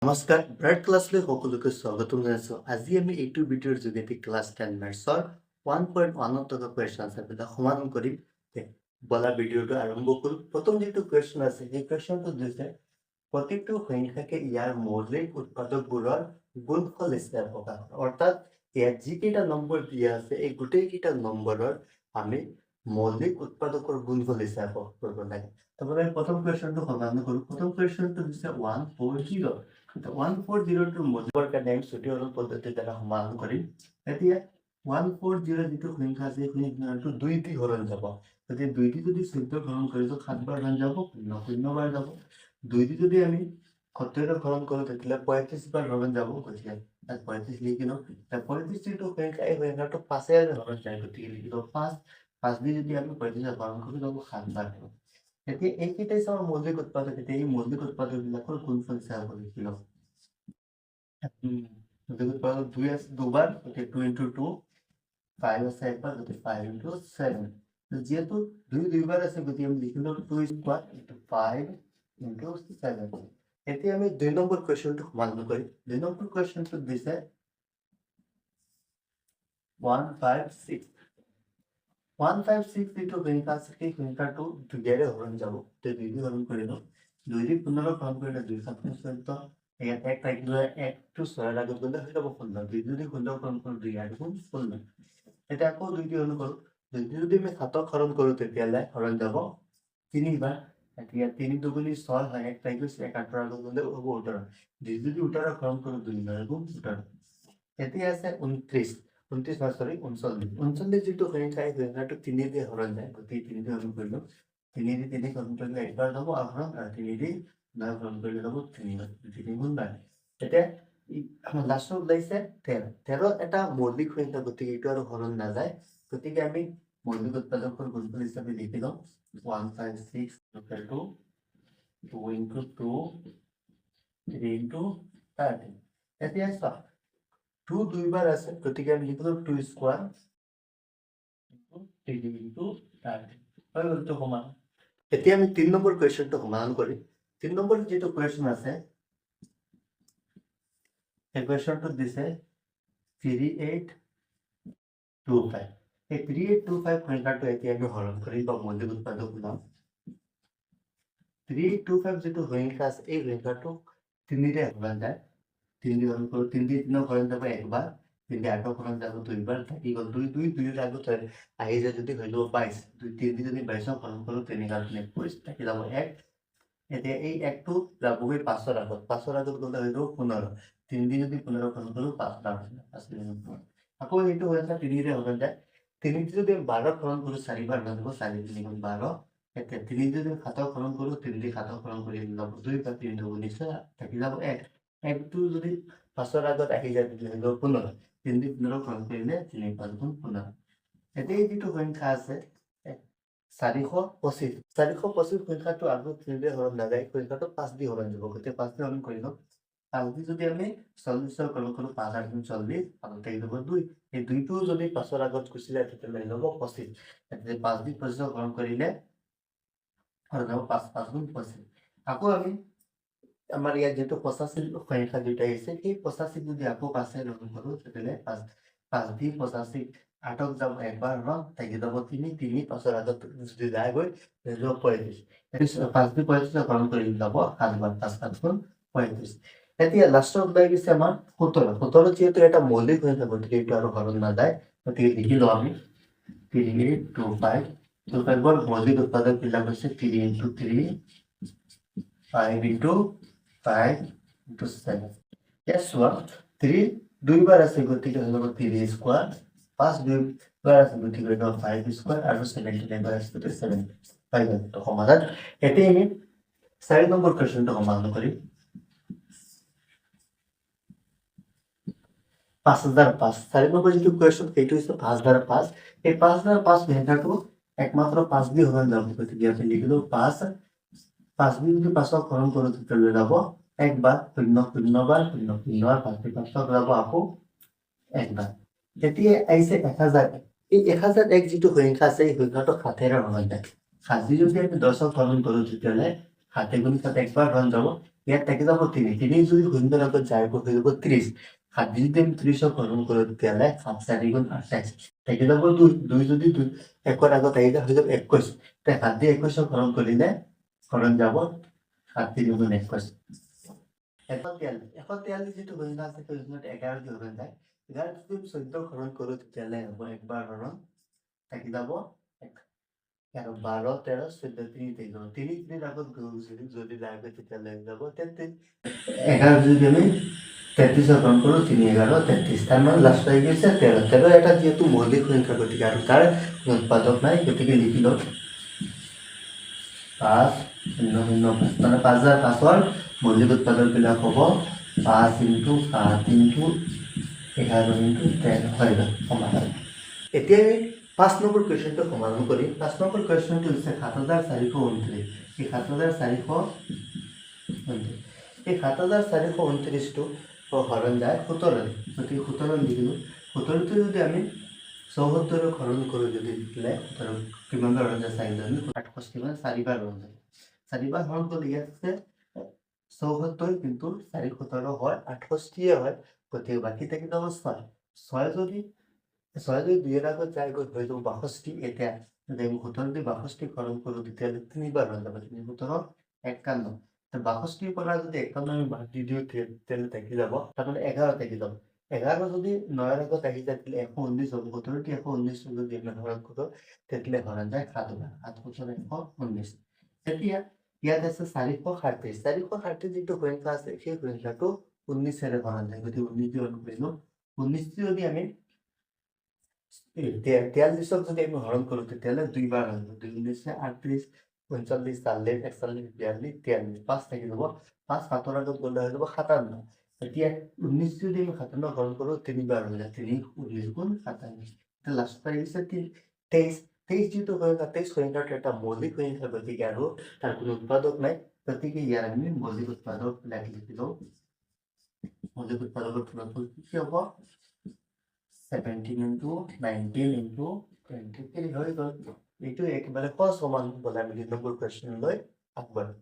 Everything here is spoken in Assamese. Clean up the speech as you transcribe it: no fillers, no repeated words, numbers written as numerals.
নমস্কাৰ ব্ৰাইট ক্লাছলৈ সকলোকে স্বাগতম জনাইছোঁ। আজি আমি এইটো ভিডিঅ'ৰ যোগেদি ক্লাছ 10 মেথছৰ 1.1 থকা কুৱেশ্যন আনচাৰবিলাক সমাধান কৰিম। বলা ভিডিঅ'টো আৰম্ভ কৰোঁ। প্ৰথম যিটো কুৱেশ্যন আছে সেই কুৱেশ্যনটো দিছে প্ৰতিটো সংখ্যাকে ইয়াৰ মৌলিক উৎপাদকবোৰৰ গুণফল হিচাপে প্ৰকাশ কৰে। অৰ্থাৎ ইয়াত যিকেইটা নম্বৰ দিয়া আছে এই গোটেইকেইটা নম্বৰৰ আমি মৌলিক উৎপাদকৰ গুণফল হিচাপে প্ৰকাশ কৰিব লাগে। তাৰপৰা প্ৰথম কুৱেশ্যনটো সমাধান কৰোঁ। প্ৰথম কুৱেশ্যনটো দিছে 140 140টোৰ মৌলিকৰ কাৰণে আমি ছুটি সৰল পদ্ধতিৰ দ্বাৰা সমাধান কৰিম। এতিয়া 140 যিটো সংখ্যা আছে সেই সংখ্যাটো 2 দি হৰণ যাব। যদি 2 দি যদি 14 হৰণ কৰিলে 7 বাৰ হৰণ যাব, 0 বাৰ যাব। 2 দি যদি আমি 70 হৰণ কৰোঁ তেতিয়াহ'লে 35 বাৰ হৰণ যাব। গতিকে 35 লিখি লওঁ। 35 যিটো সংখ্যা এই সংখ্যাটো 5 হৰণ যায়, গতিকে লিখি লওঁ 5। 5 দি যদি আমি 35 হৰণ কৰোঁ যাব 7 বাৰ হ'ব। এতিয়া এইকেইটাই আমাৰ মৌলিক উৎপাদক। এতিয়া এই মৌলিক উৎপাদকবিলাকৰ গুণফল হিচাপে লিখি লওঁ। মৌলিক উৎপাদক 2 আছে দুবাৰ, গতিকে 2 into 2, 5 আছে একবাৰ, গতিকে 5 into 7। যেহেতু 2 দুইবাৰ আছে গতিকে আমি লিখি লওঁ 2 square into 5 into 7। এতিয়া আমি 2 নম্বৰ কুৱেশ্যনটো সমাধান কৰিম। 2 নম্বৰ কুৱেশ্যনটো দিছে 156 যিটো সংখ্যা আছে সেই সংখ্যাটো 2 হৰণ যাব। এতিয়া 2 দি হৰণ কৰি লওঁ। 2 দি 15 হৰণ কৰিলে 2 7 14। ইয়াত 1 থাকিলে 1 টো 6 আগত গ'লে হৈ যাব 15। 2 যদি 15 হৰণ কৰোঁ 2 8 গুণ 16। এতিয়া আকৌ 2 দি হৰণ কৰোঁ। 2 দি যদি আমি 7 হৰণ কৰোঁ তেতিয়াহ'লে হৰণ যাব 3 বাৰ। এতিয়া 3 দুগুণি 6 হয়, 1 থাকি গৈছে 1 8 আগত গ'লে হ'ব 18। 2 যদি 18 হৰণ কৰোঁ 2 9 গুণ 18। এতিয়া আছে 29 যিটো সংখ্যা এই সংখ্যাটো 3 দি হৰণ যায়, গতিকে 3 দি হৰণ কৰি লওঁ। 3 দি 3 হৰণ কৰিলে 1 বাৰ যাব হৰণ, আৰু 3 দি 9 হৰণ কৰিলে যাব 3 গুণ 9। এতিয়া আমাৰ লাষ্টত ওলাইছে 13 এটা মৌলিক সংখ্যা, গতিকে এইটো আৰু হৰণ নাযায়। গতিকে আমি মৌলিক উৎপাদকৰ গুণফল হিচাপে লিখি লওঁ 156 equal to 2 into 2, 3 into 13। এতিয়া চোৱা 2 দুইবাৰ আছে, গতিকে আমি লিখি লওঁ 2 square into 3 into 13। হৈ গ'ল এইটো সমান। এতিয়া আমি 3 নম্বৰ কুৱেশ্যনটো সমাধান কৰিম। 3 নম্বৰ যিটো কুৱেশ্যন আছে এই কুৱেশ্যনটো দিছে 3825। এই 3825 সংখ্যাটো এতিয়া আমি হৰণ কৰিম বা মৌলিক উৎপাদক ওলাম। 3825 যিটো সংখ্যা আছে এই সংখ্যাটো 3 দি হৰণ যায়। 3 দি হৰণ কৰোঁ, 3 দি 3 হৰণ যাব 1 বাৰ, 3 দি 8 হৰণ যাব 2 বাৰ, থাকি গ'ল 2 2 আগত আহি যায় যদি হৈ যাব 22। 3 দি যদি 22 হৰণ কৰোঁ 3 × 3 21, থাকি যাব 1। এতিয়া এই 1টো যাবগৈ 5ৰ আগত, 5ৰ আগত গ'লে হৈ যাব 15। 3 দি যদি 15 হৰণ কৰোঁ 5 বাৰ হৈ যায়, 5 আকৌ এইটো হৈ আছে 3 দি হৰণ যায়। 3 দি যদি 12 হৰণ কৰোঁ 4 বাৰ হৈ যাব, 4 3 গুণ 12। এতিয়া 3 দি যদি 7 হৰণ কৰোঁ 3 দি 7 হৰণ কৰি যাব 2 বা 3 দুগুণি 6, থাকি যাব 1। 1টো যদি 5ৰ আগত আহি যায় তেতিয়া হৈ যাব 15। 3 দি 15 হৰণ কৰিলে 3 5 গুণ 15। এতিয়া এই যিটো সংখ্যা আছে 425 সংখ্যাটো আৰু 3 দি হৰণ নাযায়, সংখ্যাটো 5 দি হৰণ যাব। গতিকে 5 দি হৰণ কৰি লওঁ। 5 দি যদি আমি 40 হৰণ কৰোঁ 5 8 গুণ 40, আৰু থাকি যাব 2। এই 2টো যদি 5ৰ আগত গুচি যায় তেতিয়াহ'লে হৈ যাব 25। এতিয়া 5 দি 25 হৰণ কৰিলে হৈ যাব 5 5 গুণ 25। আকৌ আমি আমাৰ ইয়াত যিটো 85 সংখ্যা দুটা আহিছে সেই 85 যদি আকৌ 5 হৰণ কৰোঁ তেতিয়াহ'লে 5 দি 85 8ক যাব 1 বাৰ হৰণ, থাকি যাব 3 5ৰ আগত যদি যায়গৈ হৈ যাব 35। 5 দি 35 হৰণ কৰি যাব 7 বাৰ, 5 7 গুণ 35। এতিয়া লাষ্টত ওলাই গৈছে আমাৰ 17 যিহেতু এটা মৌলিক সংখ্যা, গতিকে এইটো আৰু হৰণ নাযায়। গতিকে লিখি লওঁ আমি 3825 মৌলিক উৎপাদক বিলাক হৈছে 3 into 3, 5 into 5 into 7। Yes, what? 3 দুইবাৰ আছে, গতিকে হৈ যাব 3 square, 5 দুইবাৰ আছে গতিকে হৈ যাব 5 square, আৰু 17 এবাৰ আছে গতিকে 7 হৈ গ'ল তো সমাধান। এতিয়া আমি 4 নম্বৰ কুৱেশ্যনটো সমাধান কৰিম। 5005 4 নম্বৰ যিটো কুৱেশ্যন সেইটো হৈছে 5005। এই 5005 সংখ্যাটো একমাত্ৰ 5 দি হৰণ যাব, গতিকে আমি লিখিলো 5 দি যদি 5ক হৰণ কৰোঁ তেতিয়াহ'লে যাব 1 বাৰ, 0 0 বাৰ, 0 0 বাৰ, 5 দি 5ক যাব আকৌ 1 বাৰ। এতিয়া আহিছে 1001। এই 1001 যিটো সংখ্যা আছে এই সংখ্যাটো 7ৰে হৰণ যায়। 7 দি যদি আমি 10ক হৰণ কৰোঁ তেতিয়াহ'লে 7 গুণ 7 1 বাৰ হৰণ যাব, ইয়াত থাকি যাব 3 3 যদি শূন্যৰ আগত যায় হৈ যাব 30 7 যদি আমি 30 হৰণ কৰোঁ তেতিয়াহ'লে 7 4 গুণ 28 থাকি যাব 2 যদি 2 1ৰ আগত আহি যায় হৈ যাব 21 তে 7 দি 21 হৰণ কৰিলে হৰণ যাব 7 3 গুণ 21 143 যিটো সংখ্যা আছে সেইটো 11 দি হৰণ যায় 11 যদি 14 হৰণ কৰোঁ তেতিয়াহ'লে হ'ব 1 বাৰ হৰণ থাকি যাব 12 13 14 3 3 আগত যদি যায় তেতিয়াহ'লে হৈ যাব 33 11 যদি আমি 33 হৰণ কৰোঁ 3 11 33 তাৰ মানে লাষ্ট আহি গৈছে 13 13 এটা যিহেতু মৌলিক সংখ্যা গতিকে আৰু তাৰ উৎপাদক নাই গতিকে লিখি লওক 5 0 0 5 মানে 5005ৰ মৌলিক উৎপাদকবিলাক হ'ব 5 ইনটু 7 ইনটু 11 ইনটু 13 হৈ গ'ল সমাধান এতিয়া আমি 5 নম্বৰ কুৱেশ্যনটো সমাধান কৰিম 5 নম্বৰ কুৱেশ্যনটো হৈছে 7429 এই 7429 এই 7429টো হৰণ যায় 17 গতিকে 17 লিখিলোঁ 17টো যদি আমি 74 হৰণ কৰোঁ যদি লিখিলে 17 কিমান বাৰ হৰণ যায় চাইলে আমি 68 মানে 4 বাৰ হৰণ যায় 4 বাৰ হৰণ কৰিলে ইয়াত আছে 74 কিন্তু 4 17 হয় 68 হয় গতিকে বাকী থাকি যাব 6 6 যদি 2 আগত যায় গৈ হৈ যাব 62 এতিয়া যদি আমি 17 দি 62 হৰণ কৰোঁ তেতিয়াহ'লে 3 বাৰ হৈ যাব 3 17 51 62 পৰা যদি 51 আমি বাদ দি দিওঁ তেতিয়াহ'লে থাকি যাব তাৰমানে 11 থাকি যাব 11 যদি 9ৰ আগত আহি যায় তেতিয়াহ'লে 119 হ'ব 17 দি 119 যদি আমি হৰণ কৰোঁ তেতিয়াহ'লে হৰণ যায় 7 বাৰ 7 119 এতিয়া ইয়াত আছে 437 437 যিটো সংখ্যা আছে সেই সংখ্যাটো 19ৰে হৰণ যায় গতিকে 19 দি হৰণ কৰিলোঁ 19 যদি আমি 43ক যদি আমি হৰণ কৰোঁ তেতিয়াহ'লে 2 বাৰ হৈ যাব 2 19 38 39 40 41 42 43 5 থাকি যাব 5 7ৰ আগত গ'লে হৈ যাব 57 এতিয়া 19 যদি আমি 57 হৰণ কৰোঁ 3 বাৰ হৈ যায় 3 19 গুণ 27 এতিয়া লাষ্টত আহি গৈছে 23 23 যিটো সংখ্যা 23 সংখ্যাটো এটা মৌলিক সংখ্যা গতিকে আৰু তাৰ কোনো উৎপাদক নাই গতিকে ইয়াৰ আমি মৌলিক উৎপাদক লিখি লওঁ মৌলিক উৎপাদকৰ ফলাফল কি হ'ব 17 into 19 into 23 হৈ গ'ল এইটো একেবাৰে সহজ সমান বলাই আমি 2 নম্বৰ কুৱেশ্যনলৈ আগবাঢ়ো